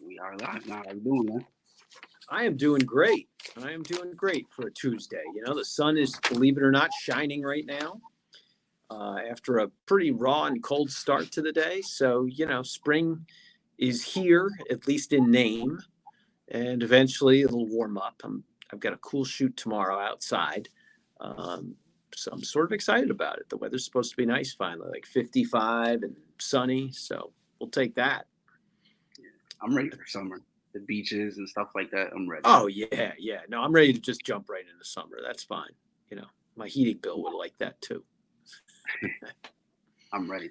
We are live now. How you doing, man? I am doing great. I am doing great for a Tuesday. You know, the sun is, believe it or not, shining right now after a pretty raw and cold start to the day. So, you know, spring is here, at least in name, and eventually it'll warm up. I've got a cool shoot tomorrow outside. Um, so I'm sort of excited about it. The weather's supposed to be nice finally, like 55 and sunny. So we'll take that. I'm ready for summer. The beaches and stuff like that. I'm ready. Oh yeah, yeah. No, I'm ready to just jump right into summer. That's fine. You know, my heating bill would like that too. I'm ready.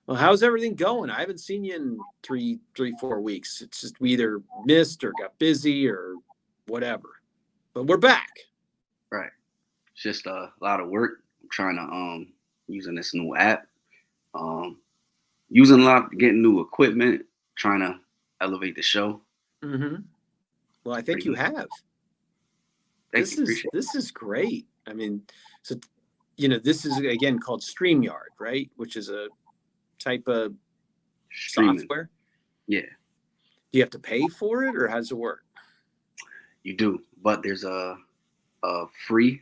Well, how's everything going? I haven't seen you in 4 weeks. It's just we either missed or got busy or whatever. But we're back. Right. It's just a lot of work. I'm trying to using this new app. Using a lot, getting new equipment, trying to elevate the show. Mm-hmm. Well, I think you have. Thank you. This is great. I mean, so you know, this is again called StreamYard, right? Which is a type of Streaming. software. Yeah. Do you have to pay for it, or how does it work? You do, but there's a free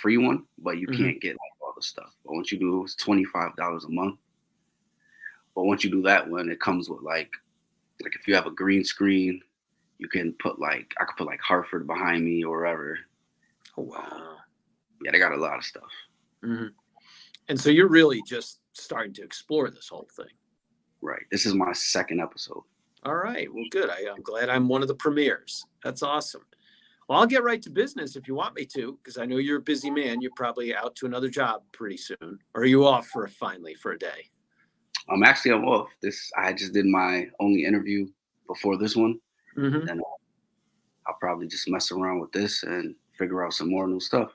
one, but you can't get like all the stuff. But once you do, it's $25 a month. But once you do that one, it comes with like if you have a green screen, you can put I could put like Hartford behind me or wherever. Oh wow! Yeah, they got a lot of stuff. Mm-hmm. And so you're really just starting to explore this whole thing. Right. This is my second episode. All right. Well, good. I'm glad I'm one of the premieres. That's awesome. Well, I'll get right to business if you want me to, because I know you're a busy man. You're probably out to another job pretty soon. Or are you off finally for a day? I'm off. I just did my only interview before this one. Mm-hmm. Then I'll probably just mess around with this and figure out some more new stuff.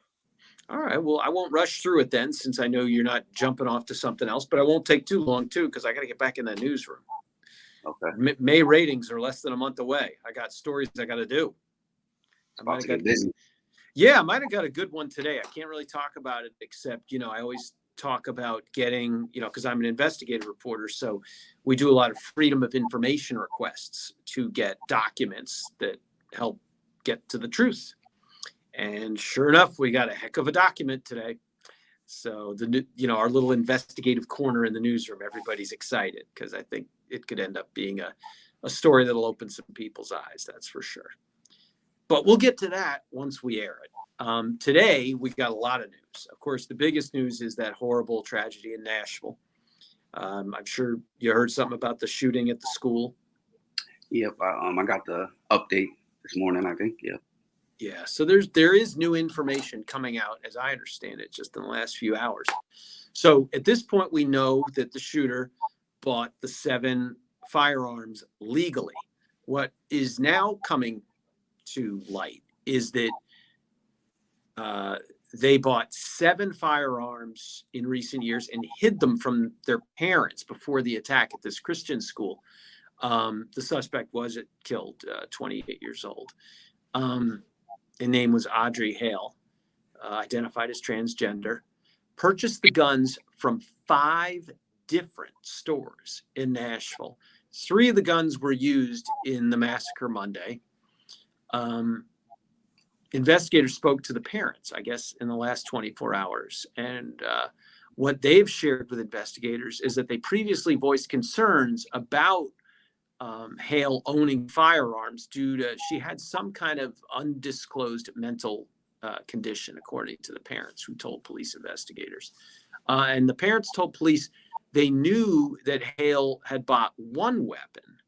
All right. Well, I won't rush through it then, since I know you're not jumping off to something else, but I won't take too long too, because I got to get back in that newsroom. Okay. May ratings are less than a month away. I got stories I got to do. About to get busy. Yeah, I might have got a good one today. I can't really talk about it, except, you know, I always talk about getting, you know, because I'm an investigative reporter. So we do a lot of freedom of information requests to get documents that help get to the truth. And sure enough, we got a heck of a document today. So our little investigative corner in the newsroom, everybody's excited because I think it could end up being a story that'll open some people's eyes. That's for sure. But we'll get to that once we air it. Today, we got a lot of news. Of course, the biggest news is that horrible tragedy in Nashville. I'm sure you heard something about the shooting at the school. Yep, I got the update this morning, I think. Yep. Yeah, so there is new information coming out, as I understand it, just in the last few hours. So at this point, we know that the shooter bought the 7 firearms legally. What is now coming to light is that they bought 7 firearms in recent years and hid them from their parents before the attack at this Christian school. The suspect was killed, 28 years old. His name was Audrey Hale, identified as transgender, purchased the guns from 5 different stores in Nashville. 3 of the guns were used in the massacre Monday. Investigators spoke to the parents, I guess, in the last 24 hours. And what they've shared with investigators is that they previously voiced concerns about Hale owning firearms due to she had some kind of undisclosed mental condition, according to the parents who told police investigators. And the parents told police they knew that Hale had bought 1 weapon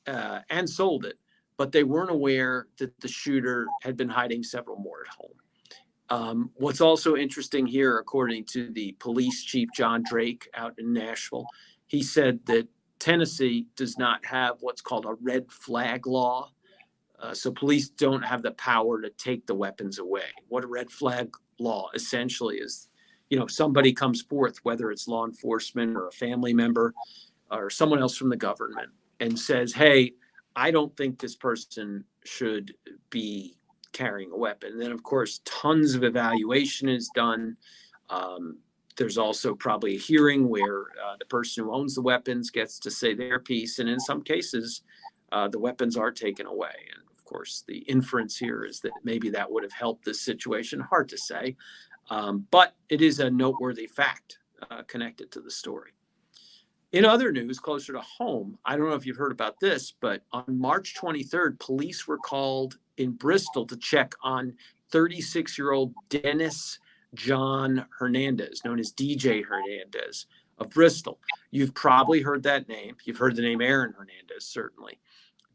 and sold it, but they weren't aware that the shooter had been hiding several more at home. What's also interesting here, according to the police chief, John Drake, out in Nashville, he said that Tennessee does not have what's called a red flag law. So police don't have the power to take the weapons away. What a red flag law essentially is, you know, somebody comes forth, whether it's law enforcement or a family member or someone else from the government, and says, hey, I don't think this person should be carrying a weapon. And then, of course, tons of evaluation is done. There's also probably a hearing where the person who owns the weapons gets to say their piece. And in some cases, the weapons are taken away. And of course, the inference here is that maybe that would have helped this situation. Hard to say, but it is a noteworthy fact connected to the story. In other news, closer to home, I don't know if you've heard about this, but on March 23rd, police were called in Bristol to check on 36-year-old Dennis John Hernandez, known as DJ Hernandez of Bristol. You've probably heard that name. You've heard the name Aaron Hernandez, certainly.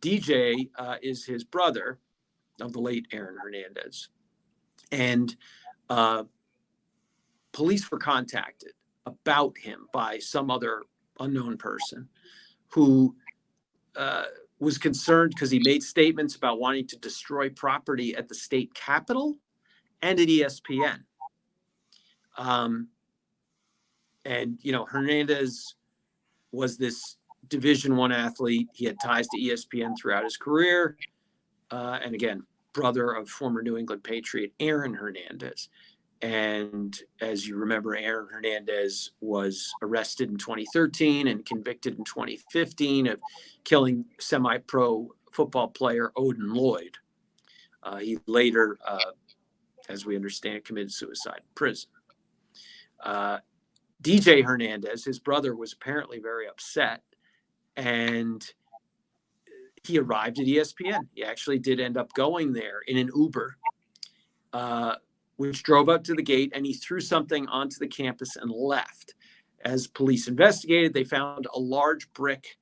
DJ is his brother of the late Aaron Hernandez. And police were contacted about him by some other unknown person who was concerned because he made statements about wanting to destroy property at the state capitol and at ESPN. And, you know, Hernandez was this Division I athlete. He had ties to ESPN throughout his career. And again, brother of former New England Patriot Aaron Hernandez. And as you remember, Aaron Hernandez was arrested in 2013 and convicted in 2015 of killing semi-pro football player Odin Lloyd. He later, as we understand, committed suicide in prison. DJ Hernandez, his brother, was apparently very upset, and he arrived at ESPN. He actually did end up going there in an Uber, which drove up to the gate, and he threw something onto the campus and left. As police investigated, they found a large brick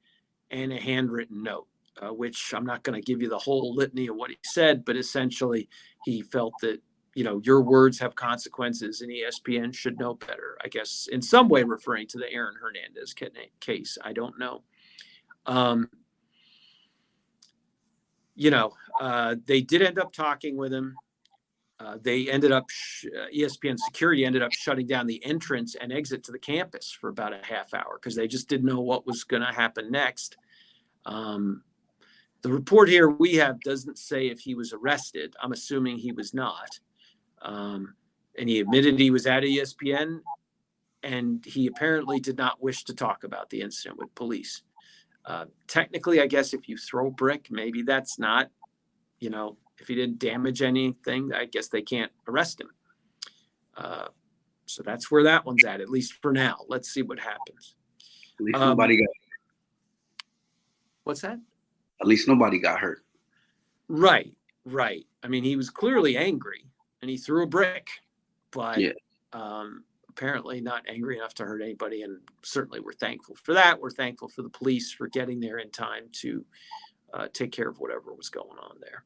and a handwritten note, which I'm not going to give you the whole litany of what he said, but essentially he felt that, you know, your words have consequences and ESPN should know better, I guess, in some way referring to the Aaron Hernandez case. I don't know. They did end up talking with him. They ended up, ESPN security ended up shutting down the entrance and exit to the campus for about a half hour because they just didn't know what was going to happen next. The report here we have doesn't say if he was arrested. I'm assuming he was not. And he admitted he was at ESPN, and he apparently did not wish to talk about the incident with police. Technically, I guess if you throw a brick, maybe that's not, you know, if he didn't damage anything, I guess they can't arrest him. So that's where that one's at least for now. Let's see what happens. At least nobody got hurt. What's that? At least nobody got hurt. Right. I mean, he was clearly angry, and he threw a brick, but apparently not angry enough to hurt anybody. And certainly we're thankful for that. We're thankful for the police for getting there in time to take care of whatever was going on there.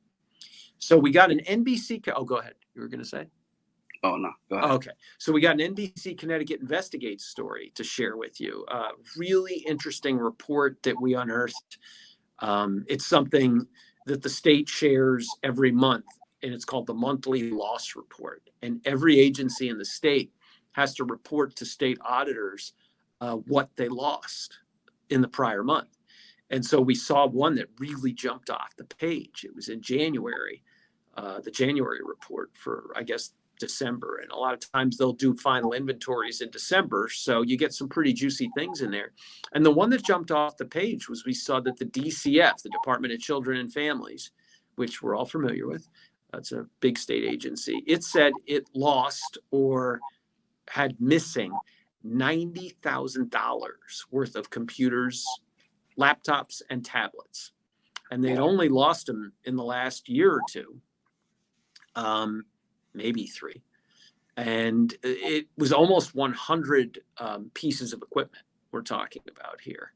So we got an NBC. Oh, go ahead. You were going to say? Oh, no. Go ahead. Okay. So we got an NBC Connecticut Investigates story to share with you. Really interesting report that we unearthed. It's something that the state shares every month, and it's called the Monthly Loss Report. And every agency in the state has to report to state auditors what they lost in the prior month. And so we saw one that really jumped off the page. It was in January, the January report for, I guess, December. And a lot of times they'll do final inventories in December. So you get some pretty juicy things in there. And the one that jumped off the page was we saw that the DCF, the Department of Children and Families, which we're all familiar with, that's a big state agency. It said it lost or had missing $90,000 worth of computers, laptops, and tablets. And they'd only lost them in the last year or two, maybe 3. And it was almost 100 pieces of equipment we're talking about here.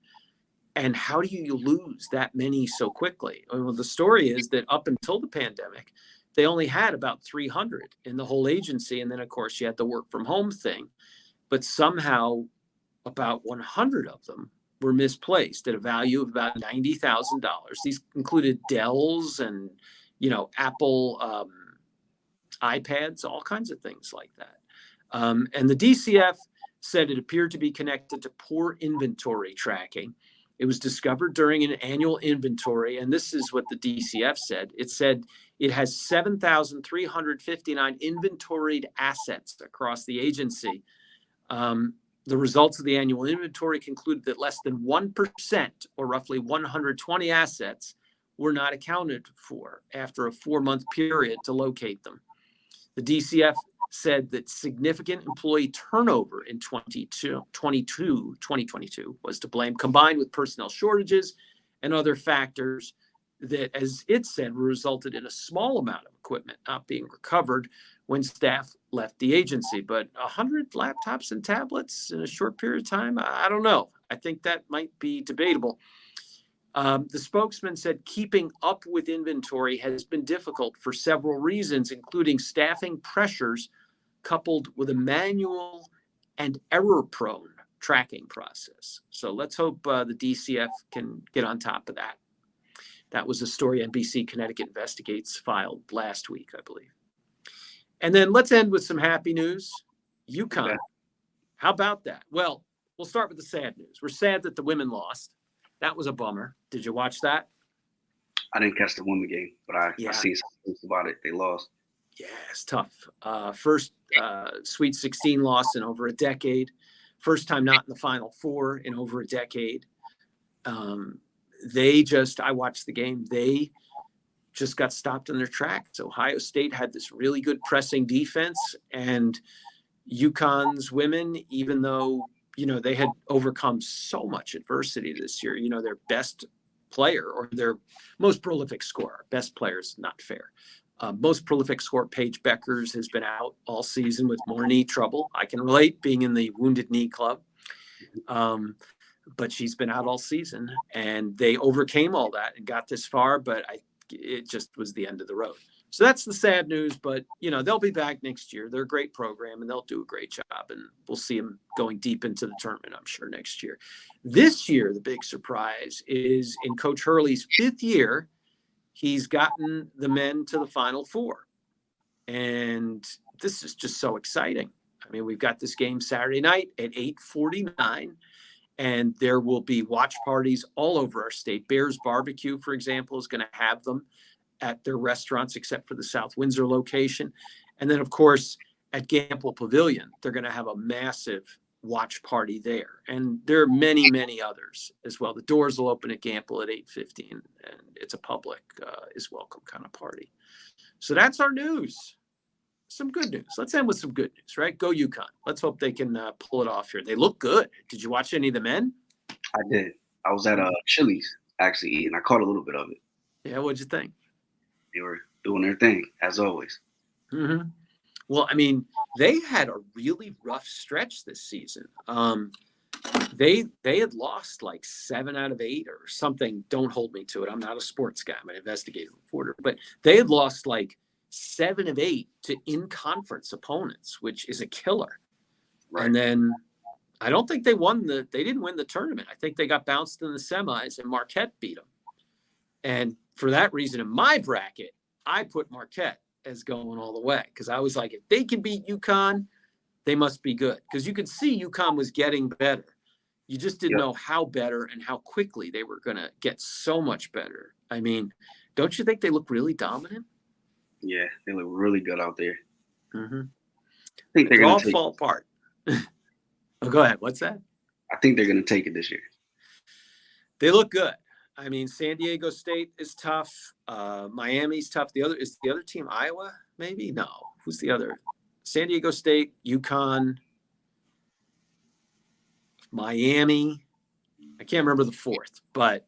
And how do you lose that many so quickly? Well, the story is that up until the pandemic, they only had about 300 in the whole agency. And then, of course, you had the work from home thing. But somehow about 100 of them were misplaced at a value of about $90,000. These included Dells and, Apple iPads, all kinds of things like that. And the DCF said it appeared to be connected to poor inventory tracking. It was discovered during an annual inventory, and this is what the DCF said. It said it has 7,359 inventoried assets across the agency. The results of the annual inventory concluded that less than 1%, or roughly 120 assets, were not accounted for after a 4-month period to locate them. The DCF said that significant employee turnover in 2022 was to blame, combined with personnel shortages and other factors that, as it said, resulted in a small amount of equipment not being recovered when staff left the agency. But 100 laptops and tablets in a short period of time, I don't know. I think that might be debatable. The spokesman said keeping up with inventory has been difficult for several reasons, including staffing pressures coupled with a manual and error-prone tracking process. So let's hope the DCF can get on top of that. That was a story NBC Connecticut Investigates filed last week, I believe. And then let's end with some happy news. UConn. Okay. How about that? Well, we'll start with the sad news. We're sad that the women lost. That was a bummer. Did you watch that? I didn't catch the women game, but I see something about it. They lost. Yeah, it's tough. First Sweet 16 loss in over a decade. First time not in the Final Four in over a decade. I watched the game. They just got stopped in their tracks. Ohio State had this really good pressing defense, and UConn's women, even though, they had overcome so much adversity this year, their best player or their most prolific scorer, best player is not fair. Most prolific scorer, Paige Beckers, has been out all season with more knee trouble. I can relate, being in the Wounded Knee Club. But she's been out all season, and they overcame all that and got this far, but it just was the end of the road. So that's the sad news, but, they'll be back next year. They're a great program, and they'll do a great job, and we'll see them going deep into the tournament, I'm sure, next year. This year, the big surprise is in Coach Hurley's 5th year, he's gotten the men to the Final Four. And this is just so exciting. I mean, we've got this game Saturday night at 8:49. And there will be watch parties all over our state. Bears Barbecue, for example, is going to have them at their restaurants, except for the South Windsor location. And then, of course, at Gamble Pavilion, they're going to have a massive watch party there. And there are many, many others as well. The doors will open at Gamble at 8:15, and it's a public is welcome kind of party. So that's our news. Some good news. Let's end with some good news, right? Go UConn. Let's hope they can pull it off here. They look good. Did you watch any of the men? I did. I was at Chili's actually eating. I caught a little bit of it. Yeah, what'd you think? They were doing their thing, as always. Mm-hmm. Well, I mean, they had a really rough stretch this season. They had lost like 7 out of 8 or something. Don't hold me to it. I'm not a sports guy. I'm an investigative reporter. But they had lost like 7 of 8 to in-conference opponents, which is a killer. Right. And then I don't think they didn't win the tournament. I think they got bounced in the semis, and Marquette beat them. And for that reason, in my bracket, I put Marquette as going all the way, because I was like, if they can beat UConn, they must be good. Because you could see UConn was getting better. You just didn't know how better and how quickly they were going to get so much better. I mean, don't you think they look really dominant? Yeah, they look really good out there. Mm-hmm. I think they're going to fall apart. Oh, go ahead. What's that? I think they're going to take it this year. They look good. I mean, San Diego State is tough. Miami's tough. Is the other team Iowa? Maybe? No. Who's the other? San Diego State, UConn, Miami. I can't remember the fourth, but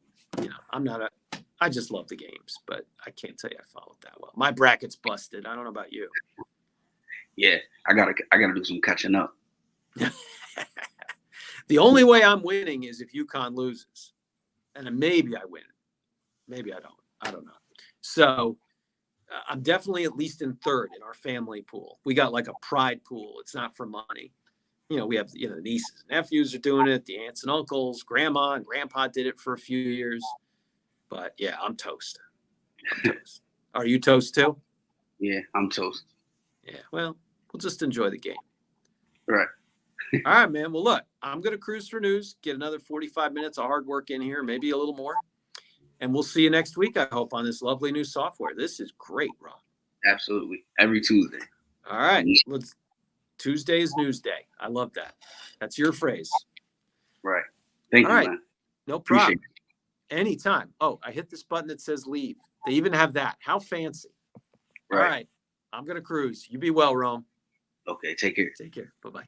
I just love the games, but I can't tell you I followed that well. My bracket's busted. I don't know about you. Yeah, I gotta do some catching up. The only way I'm winning is if UConn loses, and then maybe I win. Maybe I don't. I don't know. So I'm definitely at least in third in our family pool. We got like a pride pool. It's not for money. We have the nieces and nephews are doing it. The aunts and uncles, grandma and grandpa did it for a few years. But yeah, I'm toast. Are you toast too? Yeah, I'm toast. Yeah, well, we'll just enjoy the game. Right. All right, man. Well, look, I'm going to cruise for news, get another 45 minutes of hard work in here, maybe a little more. And we'll see you next week, I hope, on this lovely new software. This is great, Ron. Absolutely. Every Tuesday. All right. Tuesday is news day. I love that. That's your phrase. Right. Thank you, man. Man. No problem. Anytime. Oh, I hit this button that says leave. They even have that. How fancy. All right. I'm going to cruise. You be well, Rome. Okay, take care. Take care. Bye-bye.